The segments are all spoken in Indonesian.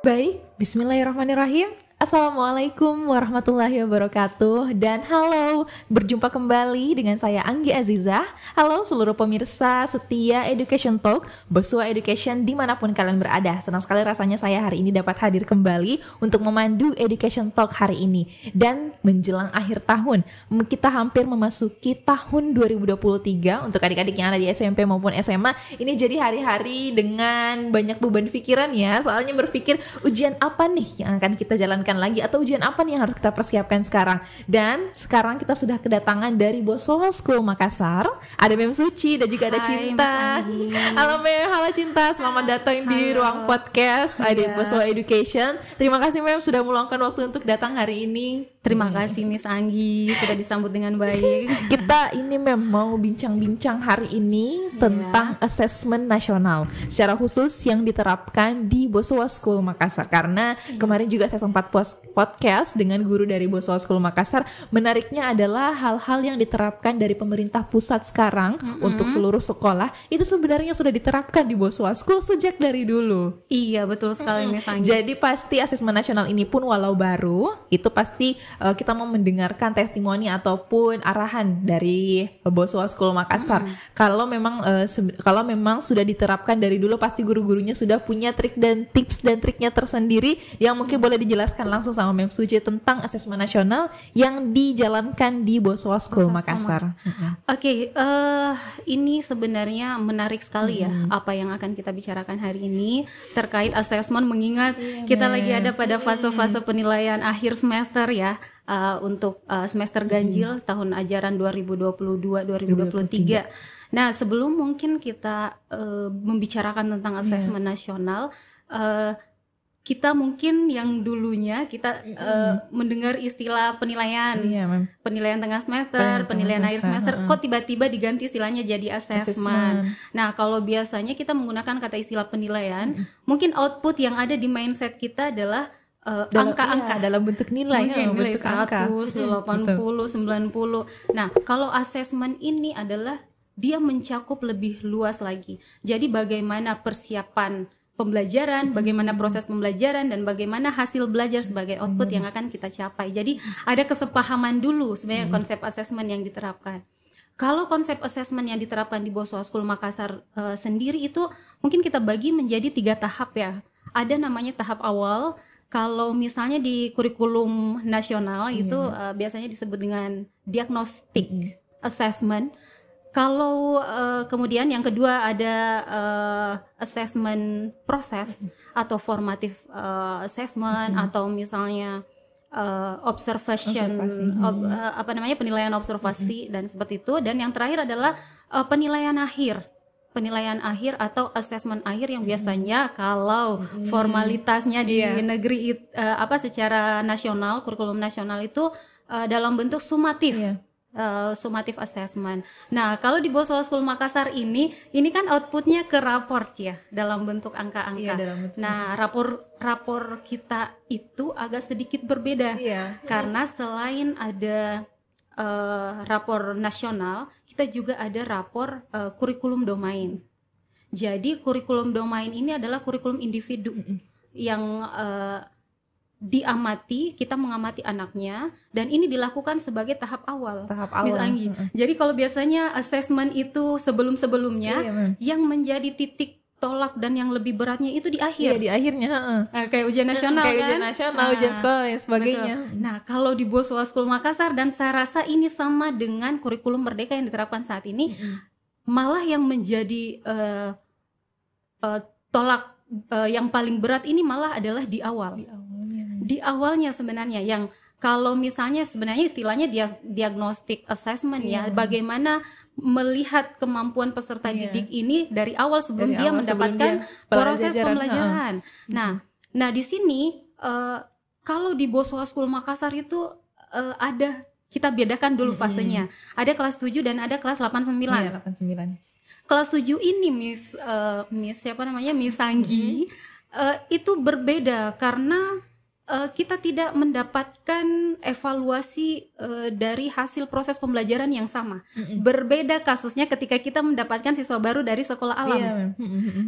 Baik, bismillahirrahmanirrahim. Assalamualaikum warahmatullahi wabarakatuh. Dan halo, berjumpa kembali dengan saya Anggi Azizah. Halo seluruh pemirsa setia Education Talk, Boswa Education dimanapun kalian berada. Senang sekali rasanya saya hari ini dapat hadir kembali untuk memandu Education Talk hari ini. Dan menjelang akhir tahun, kita hampir memasuki tahun 2023. Untuk adik-adik yang ada di SMP maupun SMA, ini jadi hari-hari dengan banyak beban pikiran ya. Soalnya berpikir ujian apa nih yang akan kita jalankan lagi, atau ujian apa nih yang harus kita persiapkan sekarang. Dan sekarang kita sudah kedatangan dari Boswa School Makassar. Ada Mem Suci dan juga ada Cinta. Halo Mem, halo Cinta, selamat datang di ruang podcast Boswa Education. Terima kasih Mem sudah meluangkan waktu untuk datang hari ini. Terima kasih Miss Anggi sudah disambut dengan baik. Kita ini Mem mau bincang-bincang hari ini tentang asesmen nasional secara khusus yang diterapkan di Boswa School Makassar. Karena kemarin juga saya sempat podcast dengan guru dari Boswa School Makassar. Menariknya adalah hal-hal yang diterapkan dari pemerintah pusat sekarang untuk seluruh sekolah itu sebenarnya sudah diterapkan di Boswa School sejak dari dulu. Iya betul sekali Miss Anggi. Jadi pasti asesmen nasional ini pun walau baru, itu pasti kita mau mendengarkan testimoni ataupun arahan dari Boswa School Makassar. Kalau memang sudah diterapkan dari dulu, pasti guru-gurunya sudah punya trik dan tips dan triknya tersendiri yang mungkin boleh dijelaskan langsung sama Mem Suci tentang asesmen nasional yang dijalankan di Boswa School Makassar. Oke, ini sebenarnya menarik sekali ya apa yang akan kita bicarakan hari ini terkait asesmen, mengingat kita lagi ada pada fase-fase penilaian akhir semester ya. Untuk semester ganjil tahun ajaran 2022-2023. Nah, sebelum mungkin kita membicarakan tentang asesmen nasional, kita mungkin yang dulunya kita mendengar istilah penilaian, penilaian tengah semester, penilaian akhir semester, kok tiba-tiba diganti istilahnya jadi asesmen. Nah, kalau biasanya kita menggunakan kata istilah penilaian, mungkin output yang ada di mindset kita adalah angka-angka dalam bentuk nilai, nilai bentuk 100, 80, 90. Nah, kalau asesmen ini adalah dia mencakup lebih luas lagi. Jadi bagaimana persiapan pembelajaran, bagaimana proses pembelajaran, dan bagaimana hasil belajar sebagai output yang akan kita capai. Jadi ada kesepahaman dulu sebenarnya konsep asesmen yang diterapkan. Kalau konsep asesmen yang diterapkan di Boswa School Makassar sendiri itu mungkin kita bagi menjadi 3 tahap ya. Ada namanya tahap awal. Kalau misalnya di kurikulum nasional itu biasanya disebut dengan diagnostic assessment. Kalau kemudian yang kedua ada assessment proses atau formative assessment atau misalnya penilaian observasi dan seperti itu. Dan yang terakhir adalah penilaian akhir atau asesmen akhir yang biasanya kalau formalitasnya di negeri secara nasional, kurikulum nasional itu dalam bentuk sumatif. Summative assessment. Nah, kalau di Boswa School Makassar ini kan outputnya ke raport ya, dalam bentuk angka-angka. Nah, rapor kita itu agak sedikit berbeda karena selain ada rapor nasional, kita juga ada rapor kurikulum domain. Jadi kurikulum domain ini adalah kurikulum individu yang diamati, kita mengamati anaknya, dan ini dilakukan sebagai tahap awal. Miss Anggi. Jadi kalau biasanya assessment itu sebelum-sebelumnya, yang menjadi titik tolak dan yang lebih beratnya itu di akhir. Di akhirnya. Kayak ujian nasional kan? Ujian nasional, ujian sekolah dan sebagainya. Betul. Nah, kalau di Boswa School Makassar, dan saya rasa ini sama dengan kurikulum Merdeka yang diterapkan saat ini, malah yang menjadi tolak yang paling berat ini malah adalah di awal. Di awalnya sebenarnya, yang kalau misalnya sebenarnya istilahnya diagnostic assessment ya, bagaimana melihat kemampuan peserta didik ini dari awal sebelum dia mendapatkan proses pembelajaran. Nah di sini kalau di Boswa School Makassar itu ada, kita bedakan dulu fasenya. Ada kelas 7 dan ada kelas 89. Kelas 7 ini Miss Anggi, itu berbeda karena kita tidak mendapatkan evaluasi dari hasil proses pembelajaran yang sama. Berbeda kasusnya ketika kita mendapatkan siswa baru dari sekolah alam.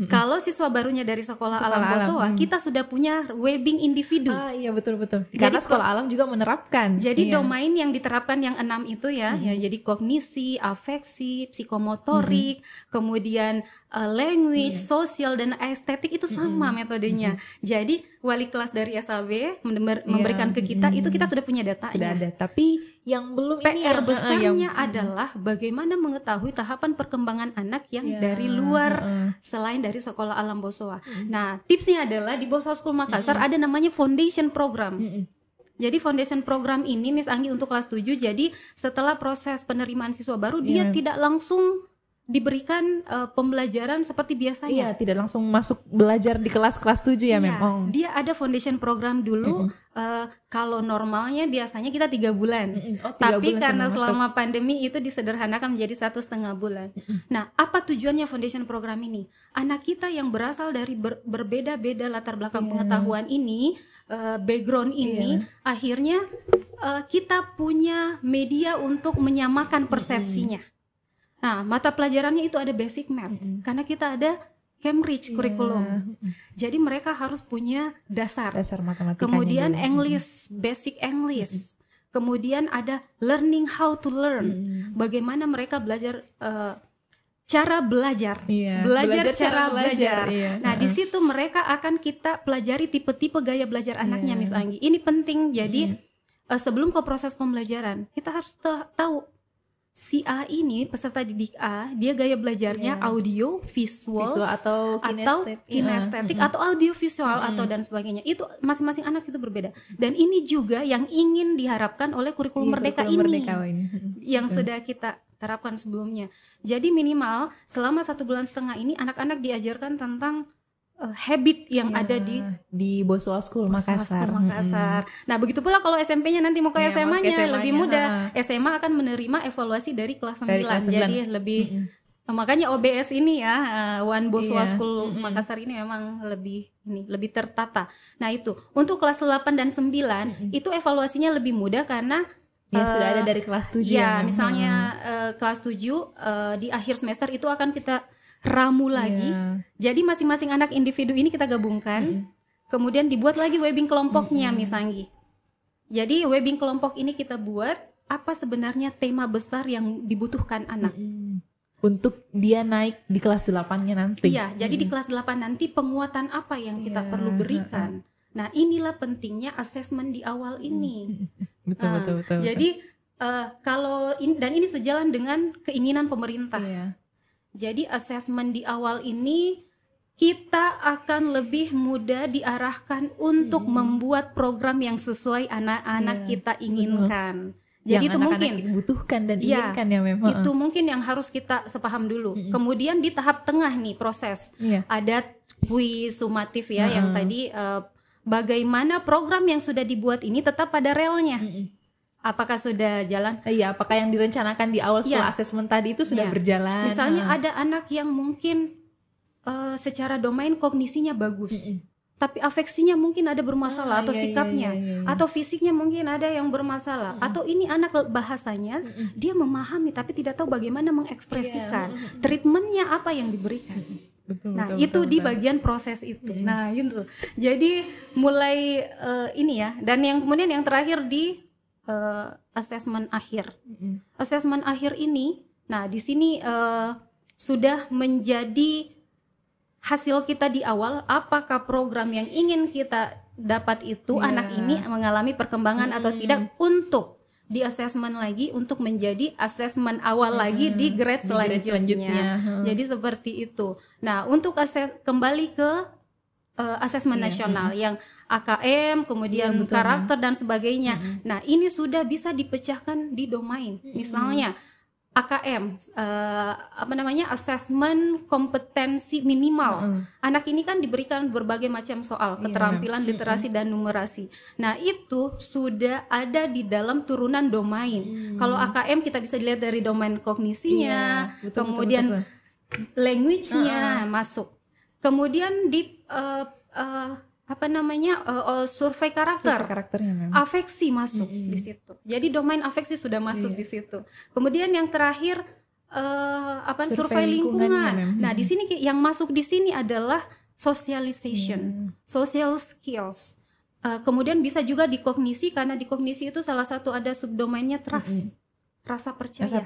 Kalau siswa barunya dari sekolah alam Bosowa, kita sudah punya webbing individu. Iya betul. Karena sekolah alam juga menerapkan. Jadi domain yang diterapkan yang 6 itu ya jadi kognisi, afeksi, psikomotorik, kemudian language, sosial dan estetik itu sama metodenya. Jadi wali kelas dari SAB memberikan ke kita itu kita sudah punya datanya. Sudah ada. Tapi yang belum PR besarnya adalah bagaimana mengetahui tahapan perkembangan anak yang dari luar selain dari sekolah alam Bosowa. Nah, tipsnya adalah di Bosowa School Makassar ada namanya foundation program. Jadi foundation program ini Miss Anggi untuk kelas 7. Jadi setelah proses penerimaan siswa baru dia tidak langsung diberikan pembelajaran seperti biasanya. Iya, tidak langsung masuk belajar di kelas-kelas 7 ya memang. Dia ada foundation program dulu. Kalau normalnya biasanya kita 3 bulan. Tapi karena selama pandemi itu disederhanakan menjadi 1,5 bulan. Nah, apa tujuannya foundation program ini? Anak kita yang berasal dari berbeda-beda latar belakang pengetahuan ini, background ini, akhirnya kita punya media untuk menyamakan persepsinya. Nah, mata pelajarannya itu ada basic math, karena kita ada Cambridge curriculum. Jadi mereka harus punya dasar matematika. Kemudian English, basic English. Kemudian ada learning how to learn. Bagaimana mereka belajar cara belajar. Belajar cara belajar. Nah, di situ mereka akan kita pelajari tipe-tipe gaya belajar anaknya, Miss Anggi. Ini penting. Jadi sebelum ke proses pembelajaran, kita harus tahu si A ini, peserta didik A, dia gaya belajarnya audio, visual atau kinestetik atau audio visual atau dan sebagainya. Itu masing-masing anak itu berbeda. Dan ini juga yang ingin diharapkan oleh kurikulum Merdeka ini. Yang sudah kita terapkan sebelumnya. Jadi minimal selama 1,5 bulan ini anak-anak diajarkan tentang habit yang ada di Bosowa School Makassar. Nah, begitu pula kalau SMP-nya nanti mau ke SMA-nya lebih mudah. SMA akan menerima evaluasi dari kelas 9. Jadi lebih makanya OBS ini ya, One Bosowa School Makassar ini memang lebih tertata. Nah, itu. Untuk kelas 8 dan 9 itu evaluasinya lebih mudah karena sudah ada dari kelas 7 ya. Misalnya kelas 7 di akhir semester itu akan kita ramu lagi. Jadi masing-masing anak individu ini kita gabungkan. Kemudian dibuat lagi webbing kelompoknya, Miss Anggi. Jadi webbing kelompok ini kita buat apa sebenarnya tema besar yang dibutuhkan anak. Untuk dia naik di kelas 8-nya nanti. Iya, jadi di kelas 8 nanti penguatan apa yang kita perlu berikan. Nah, inilah pentingnya asesmen di awal ini. Betul. Jadi kalau ini sejalan dengan keinginan pemerintah. Jadi asesmen di awal ini kita akan lebih mudah diarahkan untuk membuat program yang sesuai anak-anak kita inginkan. Jadi yang itu mungkin butuhkan dan inginkan ya memang. Itu mungkin yang harus kita sepaham dulu. Kemudian di tahap tengah nih proses. Ada kuis sumatif ya yang tadi bagaimana program yang sudah dibuat ini tetap pada relnya. Apakah sudah jalan? Iya, apakah yang direncanakan di awal setelah asesmen tadi itu sudah berjalan? Misalnya ada anak yang mungkin secara domain kognisinya bagus, tapi afeksinya mungkin ada bermasalah atau sikapnya, atau fisiknya mungkin ada yang bermasalah, atau ini anak bahasanya dia memahami tapi tidak tahu bagaimana mengekspresikan, treatmentnya apa yang diberikan. Nah, itu di bagian proses itu. Nah, itu. Jadi mulai ini ya, dan yang kemudian yang terakhir di asesmen akhir. Asesmen akhir ini, nah di sini sudah menjadi hasil kita di awal. Apakah program yang ingin kita dapat itu anak ini mengalami perkembangan atau tidak, untuk di asesmen lagi untuk menjadi asesmen awal lagi di grade selanjutnya. Jadi seperti itu. Nah, untuk kembali ke asesmen nasional yang AKM, kemudian karakter dan sebagainya. Nah, ini sudah bisa dipecahkan di domain. Misalnya AKM, asesmen kompetensi minimal. Anak ini kan diberikan berbagai macam soal, keterampilan literasi dan numerasi. Nah, itu sudah ada di dalam turunan domain. Kalau AKM kita bisa dilihat dari domain kognisinya, kemudian language-nya masuk. Kemudian di survei karakter. Karakternya memang. Afeksi masuk di situ. Jadi domain afeksi sudah masuk di situ. Kemudian yang terakhir survei lingkungan. Nah, di sini yang masuk di sini adalah socialization, social skills. Kemudian bisa juga di kognisi, karena di kognisi itu salah satu ada subdomainnya trust. Rasa percaya.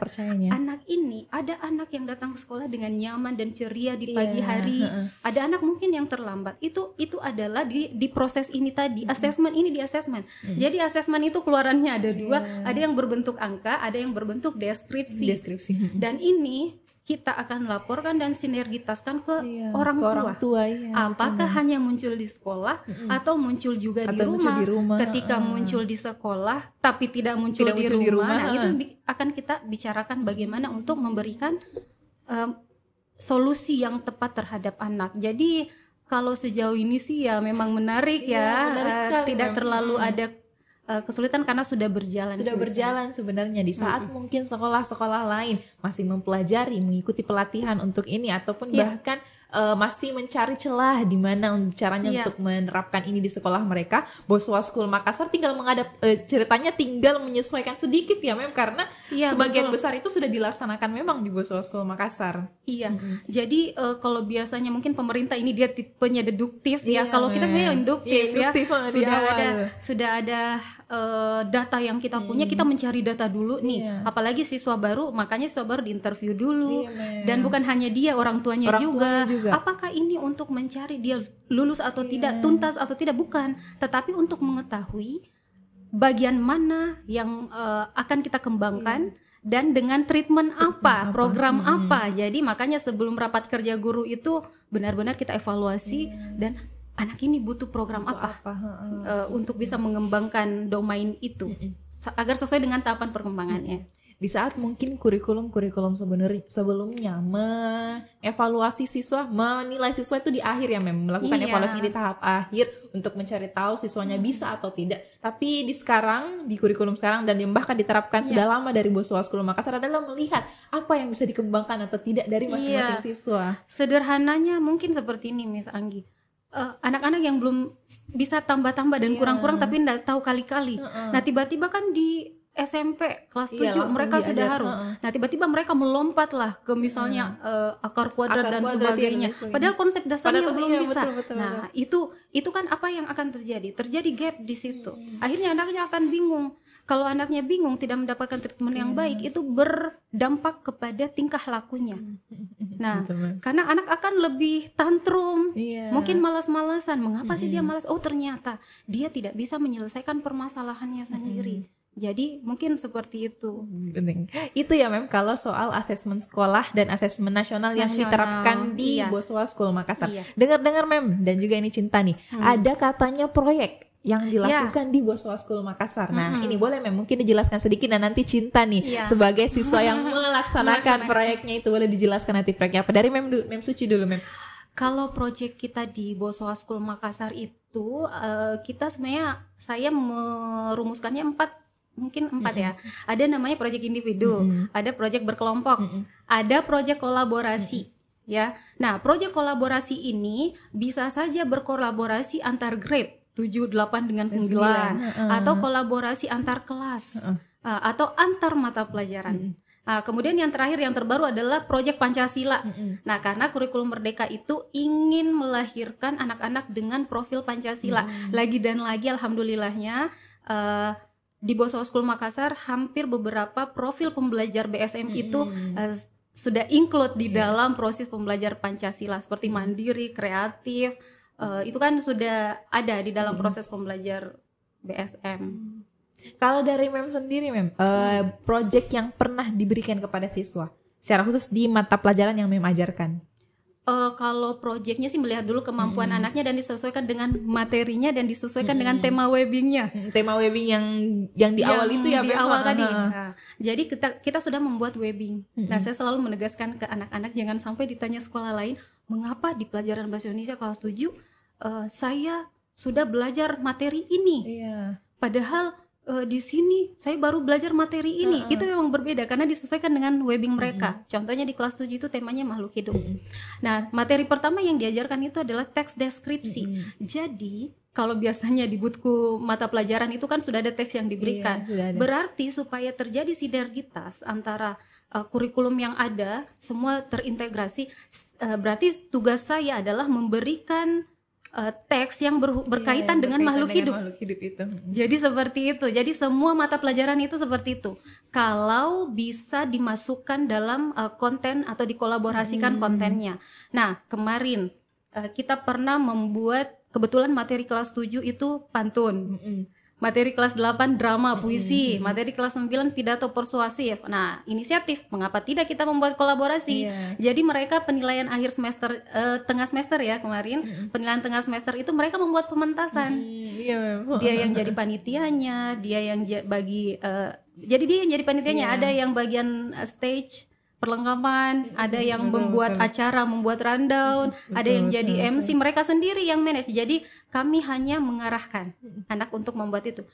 Anak ini, ada anak yang datang ke sekolah dengan nyaman dan ceria di pagi hari. Ada anak mungkin yang terlambat. Itu adalah di proses ini tadi. Assessment ini di assessment. Jadi assessment itu keluarannya ada dua. Ada yang berbentuk angka, ada yang berbentuk deskripsi. Dan ini kita akan laporkan dan sinergitaskan ke orang tua. Apakah hanya muncul di sekolah atau muncul juga di rumah? Ketika muncul di sekolah tapi tidak muncul di rumah. Nah, itu akan kita bicarakan bagaimana untuk memberikan solusi yang tepat terhadap anak. Jadi kalau sejauh ini sih ya memang menarik sekali, tidak terlalu ada kesulitan karena sudah berjalan sebenarnya di saat mungkin sekolah-sekolah lain masih mempelajari, mengikuti pelatihan untuk ini ataupun bahkan masih mencari celah di mana caranya untuk menerapkan ini di sekolah mereka. Boswa School Makassar tinggal ceritanya tinggal menyesuaikan sedikit ya Mem, karena sebagian besar itu sudah dilaksanakan memang di Boswa School Makassar. Jadi kalau biasanya mungkin pemerintah ini dia tipenya deduktif kalau kita sebenarnya induktif sudah ada data yang kita punya, kita mencari data dulu nih. Apalagi siswa baru, makanya siswa baru diinterview dulu. Dan bukan hanya dia, orang tuanya juga. Apakah ini untuk mencari dia lulus atau tidak, tuntas atau tidak, bukan, tetapi untuk mengetahui bagian mana yang akan kita kembangkan dan dengan treatment apa, program apa. Jadi makanya sebelum rapat kerja guru itu benar-benar kita evaluasi dan anak ini butuh program apa untuk bisa mengembangkan domain itu agar sesuai dengan tahapan perkembangannya. Di saat mungkin kurikulum sebelumnya mengevaluasi siswa, menilai siswa itu di akhir ya melakukan evaluasi di tahap akhir untuk mencari tahu siswanya bisa atau tidak. Tapi di kurikulum sekarang dan yang bahkan diterapkan sudah lama dari Boswa School Makassar adalah melihat apa yang bisa dikembangkan atau tidak dari masing-masing siswa. Sederhananya mungkin seperti ini Miss Anggi. Anak-anak yang belum bisa tambah-tambah dan kurang-kurang tapi tidak tahu kali-kali. Nah tiba-tiba kan di SMP kelas 7 mereka sudah harus. Nah tiba-tiba mereka melompatlah ke misalnya akar kuadrat dan sebagainya. Padahal konsep dasarnya belum bisa. Betul. Nah itu kan apa yang akan terjadi? Terjadi gap di situ. Akhirnya anaknya akan bingung. Kalau anaknya bingung, tidak mendapatkan treatment yang baik, itu berdampak kepada tingkah lakunya. Nah, karena anak akan lebih tantrum, mungkin malas-malasan. Mengapa sih dia malas? Oh, ternyata dia tidak bisa menyelesaikan permasalahannya sendiri. Jadi mungkin seperti itu. Penting. Itu ya Mem, kalau soal asesmen sekolah dan asesmen nasional yang diterapkan di Boswa School Makassar. Dengar-dengar Mem, dan juga ini Cinta nih, ada katanya proyek yang dilakukan di Boswa School Makassar. Nah, ini boleh Mem mungkin dijelaskan sedikit, dan nanti Cinta nih sebagai siswa yang melaksanakan proyeknya itu boleh dijelaskan nanti proyeknya apa. Dari Mem Suci dulu Mem. Kalau proyek kita di Boswa School Makassar itu kita sebenarnya saya merumuskannya empat ya. Ada namanya proyek individu, ada proyek berkelompok, ada proyek kolaborasi. Ya. Nah, proyek kolaborasi ini bisa saja berkolaborasi antar grade 7, 8 dengan 9 atau kolaborasi antar kelas atau antar mata pelajaran. Kemudian yang terakhir yang terbaru adalah proyek Pancasila. Nah, karena kurikulum Merdeka itu ingin melahirkan anak-anak dengan profil Pancasila. Lagi dan lagi alhamdulillahnya di Boswa School Makassar hampir beberapa profil pembelajar BSM itu sudah include di dalam proses pembelajar Pancasila seperti mandiri, kreatif. Itu kan sudah ada di dalam proses pembelajar BSM. Kalau dari Mem sendiri Mem, project yang pernah diberikan kepada siswa secara khusus di mata pelajaran yang Mem ajarkan? Kalau projectnya sih melihat dulu kemampuan anaknya dan disesuaikan dengan materinya dan disesuaikan dengan tema webbingnya. Tema webbing yang di awal itu ya di awal tadi. Nah, jadi kita sudah membuat webbing. Nah, saya selalu menegaskan ke anak-anak jangan sampai ditanya sekolah lain, mengapa di pelajaran bahasa Indonesia kelas 7 saya sudah belajar materi ini. Padahal di sini saya baru belajar materi ini. Itu memang berbeda karena disesuaikan dengan webbing mereka. Contohnya di kelas 7 itu temanya makhluk hidup. Nah, materi pertama yang diajarkan itu adalah teks deskripsi. Jadi kalau biasanya di buku mata pelajaran itu kan sudah ada teks yang diberikan. Berarti supaya terjadi sinergitas antara kurikulum yang ada semua terintegrasi, berarti tugas saya adalah memberikan teks yang berkaitan dengan makhluk hidup itu. Jadi seperti itu. Jadi semua mata pelajaran itu seperti itu. Kalau bisa dimasukkan dalam konten atau dikolaborasikan kontennya. Nah, kemarin kita pernah membuat, kebetulan materi kelas 7 itu pantun. Materi kelas 8 drama, puisi, materi kelas 9 pidato persuasif. Nah, inisiatif, mengapa tidak kita membuat kolaborasi? Jadi mereka penilaian akhir semester, tengah semester ya kemarin, penilaian tengah semester itu mereka membuat pementasan. Dia yang jadi panitianya, dia yang jadi dia yang jadi panitianya, ada yang bagian stage, perlengkapan, ada yang membuat acara, membuat rundown, ada yang jadi MC, mereka sendiri yang manage. Jadi kami hanya mengarahkan anak untuk membuat itu.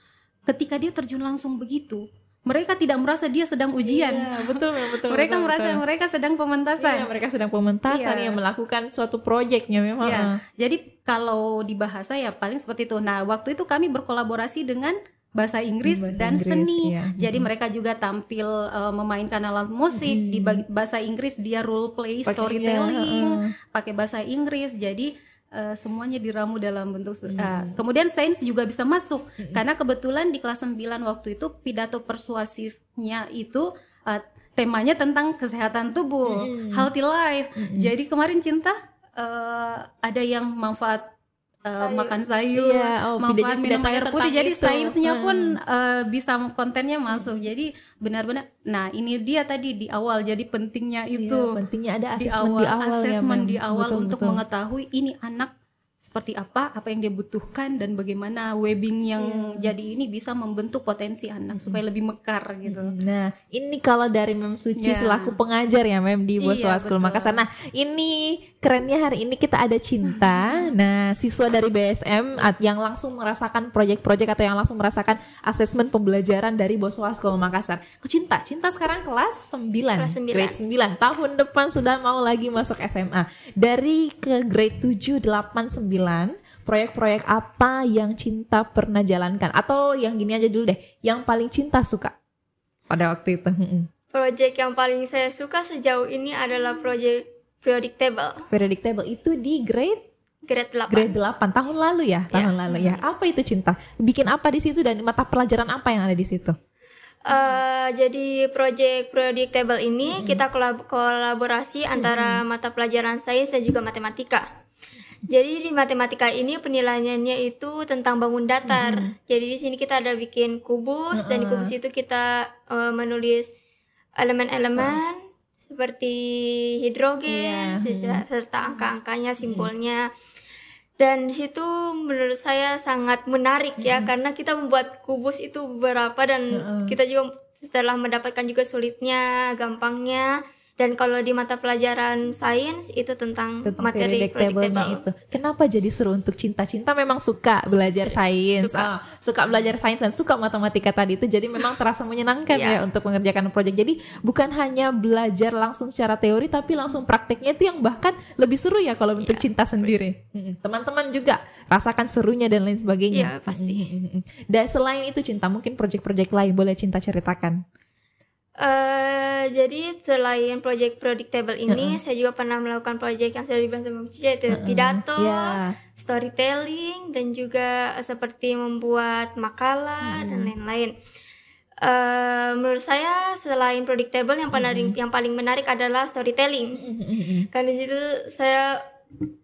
Ketika dia terjun langsung begitu, mereka tidak merasa dia sedang ujian. Betul. Mereka merasa mereka sedang pementasan. Mereka sedang pementasan yang melakukan suatu proyeknya memang. Jadi kalau di bahasa ya paling seperti itu. Nah, waktu itu kami berkolaborasi dengan bahasa Inggris dan seni. Jadi mereka juga tampil memainkan alat musik di bahasa Inggris, dia role play, storytelling pakai bahasa Inggris. Jadi semuanya diramu dalam bentuk kemudian sains juga bisa masuk karena kebetulan di kelas 9 waktu itu pidato persuasifnya itu temanya tentang kesehatan tubuh, healthy life. Jadi kemarin Cinta ada yang manfaat makan sayur, manfaat minum air putih. Jadi sainsnya pun bisa kontennya masuk. Jadi benar-benar. Nah, ini dia tadi di awal. Jadi pentingnya itu. Pentingnya ada asesmen di awal untuk mengetahui ini anak seperti apa yang dia butuhkan dan bagaimana webbing yang jadi ini bisa membentuk potensi anak supaya lebih mekar gitu. Nah, ini kalau dari Mem Suci selaku pengajar ya Mem di Boswa School Makassar. Nah, ini kerennya hari ini kita ada Cinta. Nah, siswa dari BSM yang langsung merasakan proyek-proyek atau yang langsung merasakan asesmen pembelajaran dari Boswa School Makassar. Cinta sekarang kelas 9. Grade 9. Tahun depan sudah mau lagi masuk SMA. Dari ke grade 7, 8, 9, proyek-proyek apa yang Cinta pernah jalankan? Atau yang gini aja dulu deh, yang paling Cinta suka pada waktu itu? Proyek yang paling saya suka sejauh ini adalah proyek periodic table. Periodic table itu di grade 8. Grade 8 tahun lalu ya, Apa itu Cinta? Bikin apa di situ dan mata pelajaran apa yang ada di situ? Jadi proyek periodic table ini kita kolaborasi antara mata pelajaran sains dan juga matematika. Jadi di matematika ini penilaiannya itu tentang bangun datar. Jadi di sini kita ada bikin kubus dan di kubus itu kita menulis elemen-elemen seperti hidrogen serta angka-angkanya, simbolnya. Dan di situ menurut saya sangat menarik ya karena kita membuat kubus itu beberapa dan kita juga setelah mendapatkan juga sulitnya, gampangnya. Dan kalau di mata pelajaran sains itu tentang materi periodic table itu. Kenapa jadi seru untuk Cinta? Cinta memang suka belajar sains, suka belajar sains dan suka matematika tadi itu. Jadi memang terasa menyenangkan ya untuk mengerjakan proyek. Jadi bukan hanya belajar langsung secara teori, tapi langsung prakteknya itu yang bahkan lebih seru ya kalau untuk Cinta sendiri. Teman-teman juga rasakan serunya dan lain sebagainya. Iya pasti. Dan selain itu Cinta, mungkin proyek-proyek lain boleh Cinta ceritakan? Jadi selain proyek periodic table ini, saya juga pernah melakukan proyek yang sudah dibahas sama Cici, yaitu pidato, storytelling, dan juga seperti membuat makalah dan lain-lain. Menurut saya selain periodic table yang paling menarik adalah storytelling. Kan di situ saya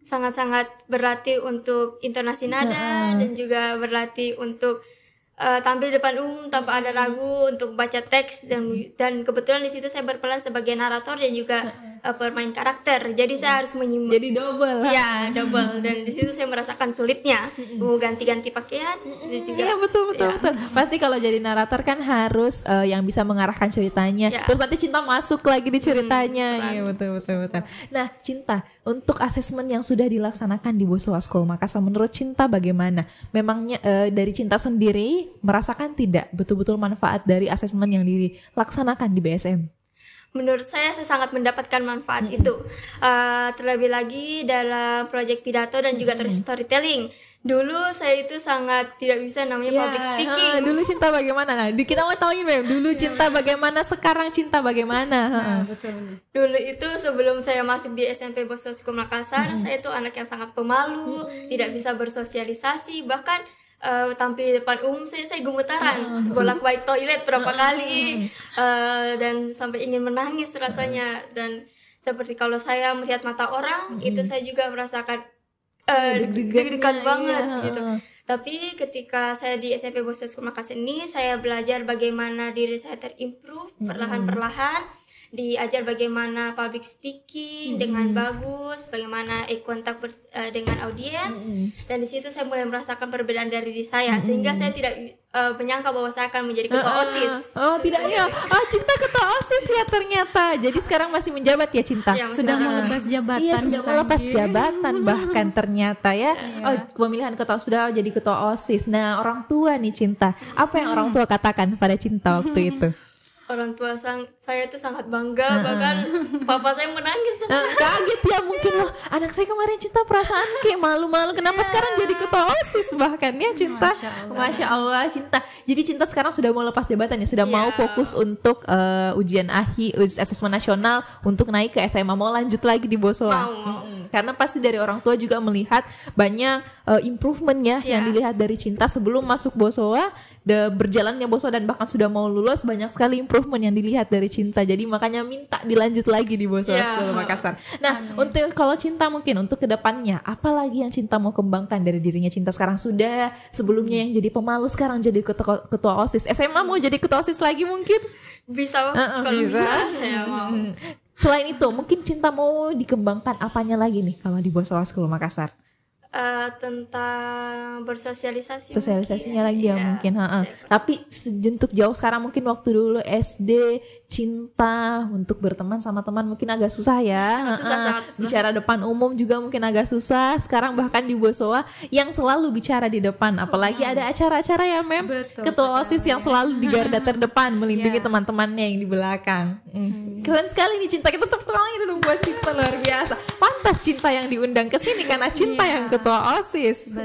sangat-sangat berlatih untuk intonasi nada dan juga berlatih untuk tampil depan umum tanpa ada ragu untuk baca teks dan kebetulan di situ saya berperan sebagai narator dan juga bermain karakter. Jadi saya harus Jadi double. Ya, double. Dan di situ saya merasakan sulitnya mau ganti-ganti pakaian. Itu juga. Iya betul. Pasti kalau jadi narator kan harus yang bisa mengarahkan ceritanya. Ya. Terus nanti Cinta masuk lagi di ceritanya. Iya betul. Nah, Cinta, untuk asesmen yang sudah dilaksanakan di Bosowa School Makassar, menurut Cinta bagaimana? Memangnya dari Cinta sendiri merasakan tidak betul-betul manfaat dari asesmen yang dilaksanakan di BSM? Menurut saya sangat mendapatkan manfaat itu. Terlebih lagi dalam proyek pidato dan juga terus storytelling. Dulu saya itu sangat tidak bisa namanya public speaking. Dulu Cinta bagaimana? Nah, kita mau tahu Mem. Dulu Cinta bagaimana? Sekarang Cinta bagaimana? Betul. Dulu itu sebelum saya masuk di SMP Bosowa School Makassar, saya itu anak yang sangat pemalu, tidak bisa bersosialisasi, bahkan tampil di depan umum saya gemetaran, bolak-balik toilet berapa kali, dan sampai ingin menangis rasanya. Dan seperti kalau saya melihat mata orang, itu saya juga merasakan deg-degan banget gitu. Tapi ketika saya di SMP Bosowa School Makassar ini, saya belajar bagaimana diri saya terimprove perlahan-perlahan, diajar bagaimana public speaking dengan bagus, bagaimana eye contact dengan audiens, dan di situ saya mulai merasakan perbedaan dari diri saya, sehingga saya tidak menyangka bahwa saya akan menjadi ketua OSIS. Tidak ya. Cinta ketua OSIS ya ternyata. Jadi sekarang masih menjabat ya Cinta? Ya, Sudah melepas jabatan. Iya, sudah melepas jabatan bahkan ternyata ya. Pemilihan ketua sudah jadi ketua OSIS. Nah, orang tua nih Cinta, apa yang orang tua katakan pada Cinta waktu itu? Orang tua saya itu sangat bangga, bahkan papa saya menangis. Kaget ya mungkin loh, anak saya kemarin Cinta perasaan kayak malu-malu, kenapa sekarang jadi ketua OSIS bahkan ya Cinta. Masya Allah Cinta. Jadi Cinta sekarang sudah mau lepas jabatan ya, sudah mau fokus untuk ujian asesmen nasional untuk naik ke SMA, mau lanjut lagi di Bosowa. Karena pasti dari orang tua juga melihat banyak improvement ya yang dilihat dari Cinta sebelum masuk Bosowa, berjalannya Bosowa, dan bahkan sudah mau lulus, banyak sekali improvement yang dilihat dari Cinta. Jadi makanya minta dilanjut lagi di Bosowa School Makassar. Nah, untuk kalau Cinta mungkin untuk kedepannya, apa lagi yang Cinta mau kembangkan dari dirinya Cinta sekarang? Sudah sebelumnya yang jadi pemalu, sekarang jadi ketua OSIS. SMA mau jadi ketua OSIS lagi mungkin? Bisa, kalau bisa saya mau. Selain itu, mungkin Cinta mau dikembangkan apanya lagi nih kalau di Bosowa School Makassar? Tentang bersosialisasinya lagi ya mungkin. Tapi untuk jauh sekarang mungkin waktu dulu SD Cinta untuk berteman sama teman mungkin agak susah ya. Sangat susah. Bicara depan umum juga mungkin agak susah. Sekarang bahkan di Bosowa yang selalu bicara di depan, apalagi ada acara-acara ya Mem. Ketua OSIS yang selalu di garda terdepan melindungi teman-temannya yang di belakang. Keren sekali nih Cinta. Kita tepuk tangan dulu buat Cinta, luar biasa. Pantas Cinta yang diundang ke sini karena Cinta yang ketua OSIS.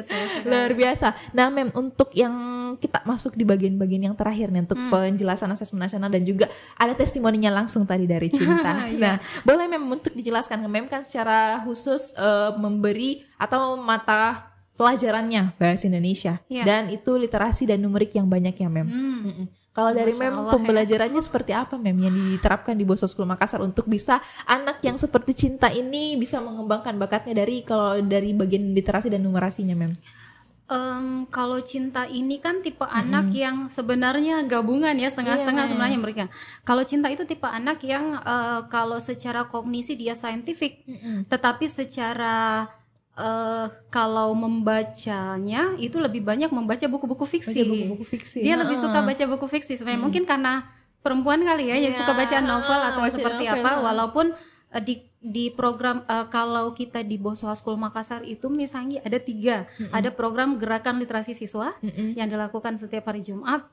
Luar biasa. Nah Mem, untuk yang kita masuk di bagian-bagian yang terakhir nih untuk penjelasan asesmen nasional dan juga ada testimoninya langsung tadi dari Cinta. Nah, boleh Mem untuk dijelaskan, Mem kan secara khusus memberi atau mata pelajarannya bahasa Indonesia dan itu literasi dan numerik yang banyak ya Mem. Kalau dari Mem pembelajarannya seperti apa Mem yang diterapkan di Bosowa School Makassar untuk bisa anak yang seperti Cinta ini bisa mengembangkan bakatnya dari bagian literasi dan numerasinya Mem? Kalau Cinta ini kan tipe anak yang sebenarnya gabungan ya, setengah-setengah sebenarnya mereka. Kalau Cinta itu tipe anak yang kalau secara kognisi dia saintifik, tetapi secara kalau membacanya itu lebih banyak membaca buku-buku fiksi. Dia lebih suka baca buku fiksi sebenarnya. Mungkin karena perempuan kali ya, jadi suka baca novel atau seperti apa. Walaupun di program kalau kita di Bosowa School Makassar itu misalnya ada 3, ada program gerakan literasi siswa yang dilakukan setiap hari Jumat.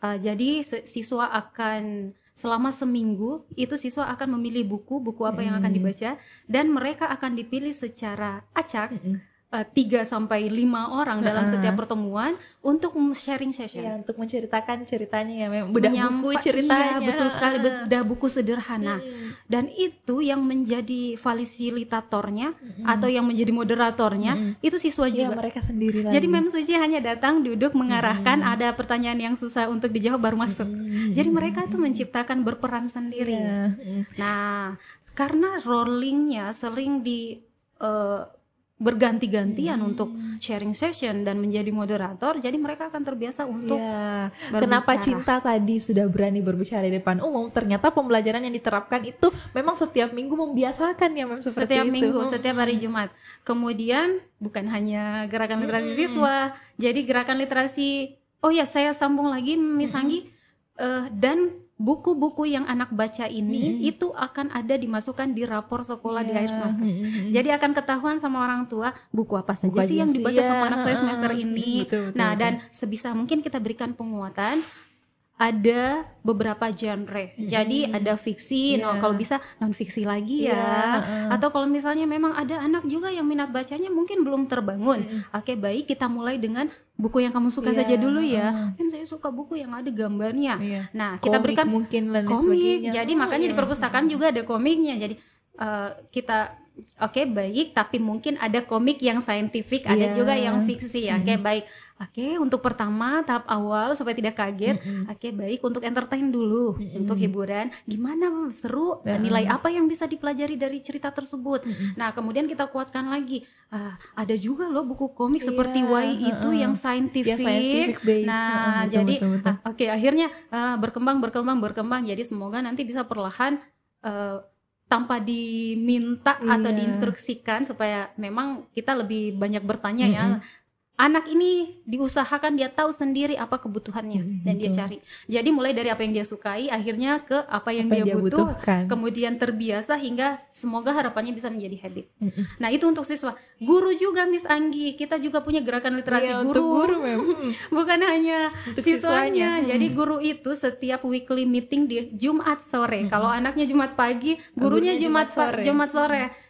Jadi siswa akan selama seminggu itu siswa akan memilih buku apa yang akan dibaca, dan mereka akan dipilih secara acak 3-5 orang dalam setiap pertemuan untuk sharing session. Ya, untuk menceritakan ceritanya ya, bedah buku ceritanya. Iya, betul sekali, bedah buku sederhana. Dan itu yang menjadi fasilitatornya atau yang menjadi moderatornya itu siswa juga. Mereka sendiri lagi. Jadi Mem Suci hanya datang duduk mengarahkan, ada pertanyaan yang susah untuk dijawab baru masuk. Jadi mereka tuh menciptakan berperan sendiri. Nah, karena rollingnya sering berganti-gantian untuk sharing session dan menjadi moderator, jadi mereka akan terbiasa untuk berbicara. Kenapa Cinta tadi sudah berani berbicara di depan umum? Ternyata pembelajaran yang diterapkan itu memang setiap minggu membiasakan ya Mem, seperti setiap itu. minggu, setiap hari Jumat. Kemudian bukan hanya gerakan literasi siswa, jadi gerakan literasi. Oh ya, saya sambung lagi Miss Anggi, dan buku-buku yang anak baca ini itu akan ada dimasukkan di rapor sekolah di akhir semester. Jadi akan ketahuan sama orang tua buku apa saja sih yang dibaca sama anak saya semester ini. Betul. Dan sebisa mungkin kita berikan penguatan. Ada beberapa genre, jadi ada fiksi, kalau bisa non fiksi lagi ya. Atau kalau misalnya memang ada anak juga yang minat bacanya mungkin belum terbangun, oke, baik kita mulai dengan buku yang kamu suka saja dulu ya. Saya suka buku yang ada gambarnya. Nah, kita komik berikan mungkin komik. Jadi makanya di perpustakaan juga ada komiknya. Jadi kita baik, tapi mungkin ada komik yang saintifik, ada juga yang fiksi. Baik. Untuk pertama tahap awal supaya tidak kaget. Baik, untuk entertain dulu, untuk hiburan. Gimana seru? Nilai apa yang bisa dipelajari dari cerita tersebut? Nah, kemudian kita kuatkan lagi. Ada juga loh buku komik seperti Y itu yang scientific based. Nah, jadi akhirnya berkembang. Jadi semoga nanti bisa perlahan tanpa diminta atau diinstruksikan, supaya memang kita lebih banyak bertanya ya. Anak ini diusahakan dia tahu sendiri apa kebutuhannya dan dia cari. Jadi mulai dari apa yang dia sukai, akhirnya ke apa yang dia butuhkan, kemudian terbiasa hingga semoga harapannya bisa menjadi habit. Nah, itu untuk siswa. Guru juga Miss Anggi, kita juga punya gerakan literasi guru. Bukan hanya untuk siswanya. Jadi guru itu setiap weekly meeting di Jumat sore. Kalau anaknya Jumat pagi, gurunya Jumat sore.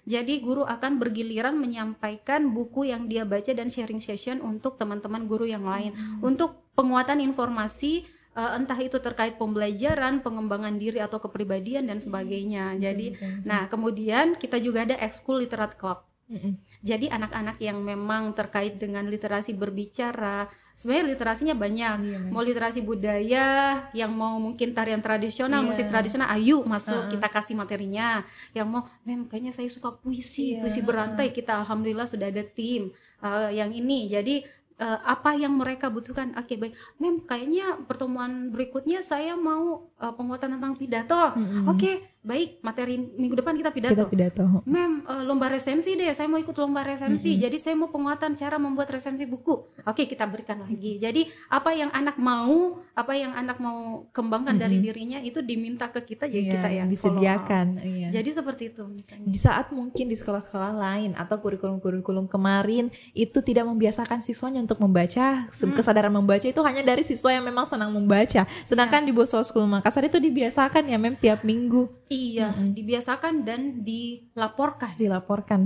Jadi guru akan bergiliran menyampaikan buku yang dia baca dan sharing session untuk teman-teman guru yang lain, untuk penguatan informasi, entah itu terkait pembelajaran, pengembangan diri atau kepribadian dan sebagainya. Jadi nah, kemudian kita juga ada ekskul literat club. Jadi anak-anak yang memang terkait dengan literasi berbicara, sebenarnya literasinya banyak. Mau literasi budaya, yang mau mungkin tarian tradisional, musik tradisional, ayo masuk, kita kasih materinya. Yang mau, kayaknya saya suka puisi berantai, kita alhamdulillah sudah ada tim yang ini. Jadi apa yang mereka butuhkan. Baik, kayaknya pertemuan berikutnya saya mau penguatan tentang pidato. Baik, materi minggu depan kita pidato. Lomba resensi deh, saya mau ikut lomba resensi. Jadi saya mau penguatan cara membuat resensi buku. Kita berikan lagi. Jadi apa yang anak mau kembangkan dari dirinya itu diminta ke kita, jadi kita yang disediakan. Jadi seperti itu misalnya. Di saat mungkin di sekolah-sekolah lain atau kurikulum-kurikulum kemarin itu tidak membiasakan siswanya untuk membaca, kesadaran membaca itu hanya dari siswa yang memang senang membaca. Sedangkan di Boswa School Makassar itu dibiasakan ya tiap minggu. Dibiasakan dan dilaporkan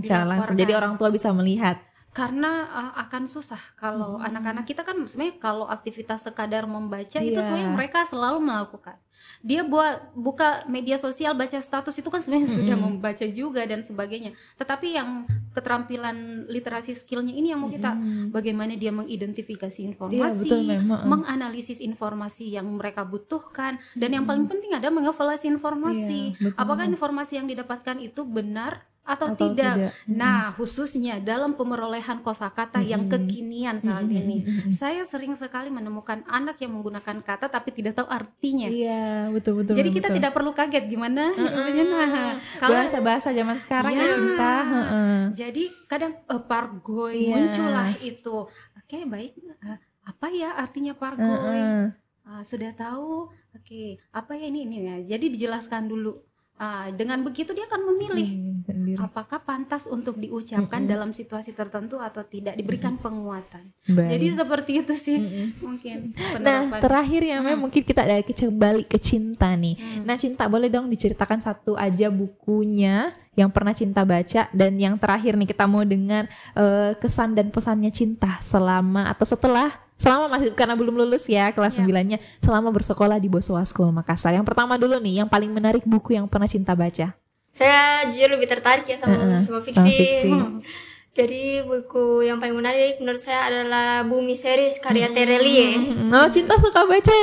secara langsung. Jadi orang tua bisa melihat. Karena akan susah kalau anak-anak kita kan sebenarnya kalau aktivitas sekadar membaca itu sebenarnya mereka selalu melakukan. Dia buka media sosial, baca status itu kan sebenarnya sudah membaca juga dan sebagainya. Tetapi yang keterampilan literasi skillnya ini yang mau kita bagaimana dia mengidentifikasi informasi, menganalisis informasi yang mereka butuhkan, dan yang paling penting ada mengevaluasi informasi. Apakah informasi yang didapatkan itu benar atau tidak. Nah, khususnya dalam pemerolehan kosakata yang kekinian saat ini, saya sering sekali menemukan anak yang menggunakan kata tapi tidak tahu artinya. Betul. Jadi kita tidak perlu kaget gimana kalau bahasa-bahasa zaman sekarang ya Cinta. Jadi kadang pargoy muncullah itu. Baik, apa ya artinya pargoy? Sudah tahu? Apa ya ini ya. Jadi dijelaskan dulu. Dengan begitu dia akan memilih apakah pantas untuk diucapkan dalam situasi tertentu atau tidak, diberikan penguatan. Jadi seperti itu sih mungkin penerapan. Nah, terakhir ya mungkin kita ada kembali ke Cinta nih. Nah, Cinta boleh dong diceritakan satu aja bukunya yang pernah Cinta baca, dan yang terakhir nih kita mau dengar kesan dan pesannya Cinta selama masih, karena belum lulus ya kelas 9-nya, selama bersekolah di Boswa School Makassar. Yang pertama dulu nih, yang paling menarik buku yang pernah Cinta baca. Saya jujur lebih tertarik ya sama fiksi. Jadi buku yang paling menarik menurut saya adalah Bumi series karya Terelie. Oh, Cinta suka baca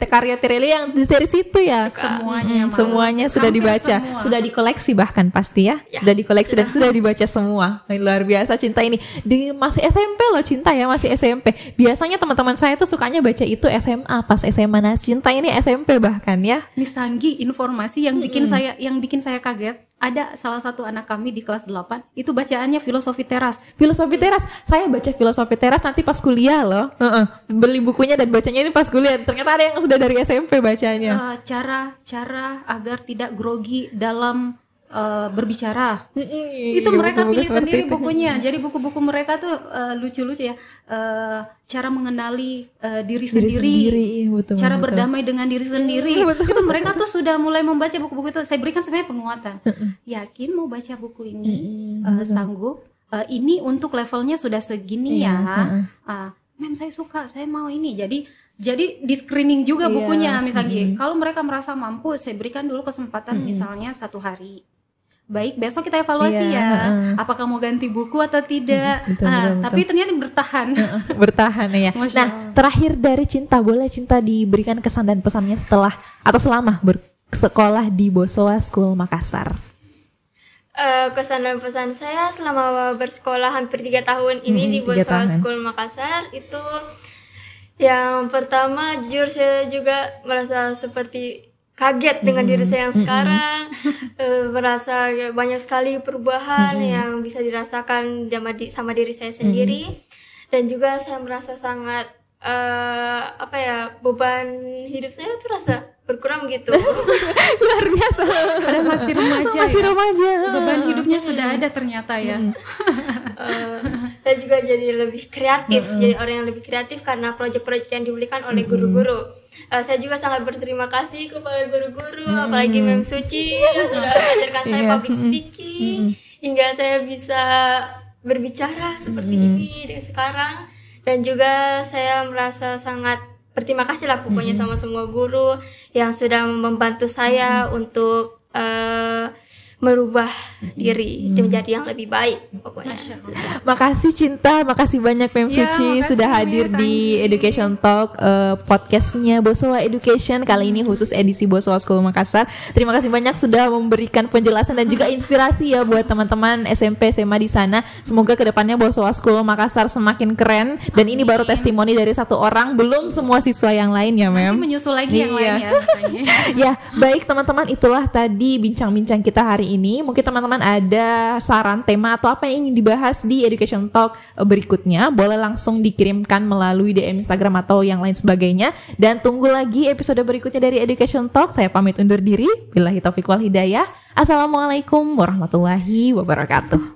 karya Terelie yang di series itu ya? Semuanya, semuanya sudah Hampir dibaca, semua. sudah dikoleksi bahkan pasti ya? Sudah dikoleksi dan sudah dibaca semua. Luar biasa Cinta ini. Masih SMP loh Cinta ya, masih SMP. Biasanya teman-teman saya tuh sukanya baca itu SMA, pas SMA. Nah, Cinta ini SMP bahkan ya. Miss Anggi, informasi yang bikin saya kaget. Ada salah satu anak kami di kelas 8 itu bacaannya filosofi teras. Filosofi teras, saya baca filosofi teras nanti pas kuliah loh. Beli bukunya dan bacanya ini pas kuliah. Ternyata ada yang sudah dari SMP bacanya. Cara agar tidak grogi dalam berbicara. Itu Iya, mereka buku-buku pilih seperti sendiri itu. bukunya. Jadi buku-buku mereka tuh lucu-lucu ya. Cara mengenali diri sendiri. betul, Cara betul. berdamai dengan diri sendiri. Betul. Itu mereka tuh sudah mulai membaca buku-buku itu. Saya berikan sebenarnya penguatan. Yakin mau baca buku ini? Sanggup? Ini untuk levelnya sudah segini ya. Mem saya suka, saya mau ini. Jadi di screening juga bukunya misalnya. Kalau mereka merasa mampu, saya berikan dulu kesempatan misalnya 1 hari. Baik, besok kita evaluasi apakah mau ganti buku atau tidak. Betul. Tapi ternyata bertahan. Bertahan ya. Masya Nah, Allah. terakhir dari Cinta, boleh Cinta diberikan kesan dan pesannya setelah atau selama bersekolah di Bosowa School Makassar? Kesan dan pesan saya selama bersekolah hampir 3 tahun ini di 3 Bosowa tahun. School Makassar itu yang pertama jujur saya juga merasa seperti kaget dengan diri saya yang sekarang. Merasa banyak sekali perubahan yang bisa dirasakan sama diri saya sendiri. Dan juga saya merasa sangat beban hidup saya tuh rasa berkurang gitu. Luar biasa. Karena masih remaja. Masih ya. remaja. Beban hidupnya sudah ada ternyata ya. Saya juga jadi lebih kreatif, jadi orang yang lebih kreatif karena proyek-proyek yang diberikan oleh guru-guru. Saya juga sangat berterima kasih kepada guru-guru, apalagi Mem Suci yang sudah mengajarkan saya public speaking hingga saya bisa berbicara seperti ini dengan sekarang. Dan juga saya merasa sangat berterima kasih lah pokoknya sama semua guru yang sudah membantu saya untuk merubah diri menjadi yang lebih baik pokoknya. Makasih Cinta, makasih banyak Mem Ya, Suci makasih, sudah hadir Miss di Anggi. Education Talk podcastnya Bosowa Education kali ini khusus edisi Bosowa School Makassar. Terima kasih banyak sudah memberikan penjelasan dan juga inspirasi ya buat teman-teman SMP SMA di sana. Semoga kedepannya Bosowa School Makassar semakin keren dan ini baru testimoni dari 1 orang, belum semua siswa yang lain ya Mem. Nanti menyusul lagi yang lain ya misalnya. Ya, baik teman-teman, itulah tadi bincang-bincang kita hari ini. Mungkin teman-teman ada saran tema atau apa yang ingin dibahas di Education Talk berikutnya, boleh langsung dikirimkan melalui DM Instagram atau yang lain sebagainya. Dan tunggu lagi episode berikutnya dari Education Talk. Saya pamit undur diri. Billahi taufiq wal hidayah. Assalamualaikum warahmatullahi wabarakatuh.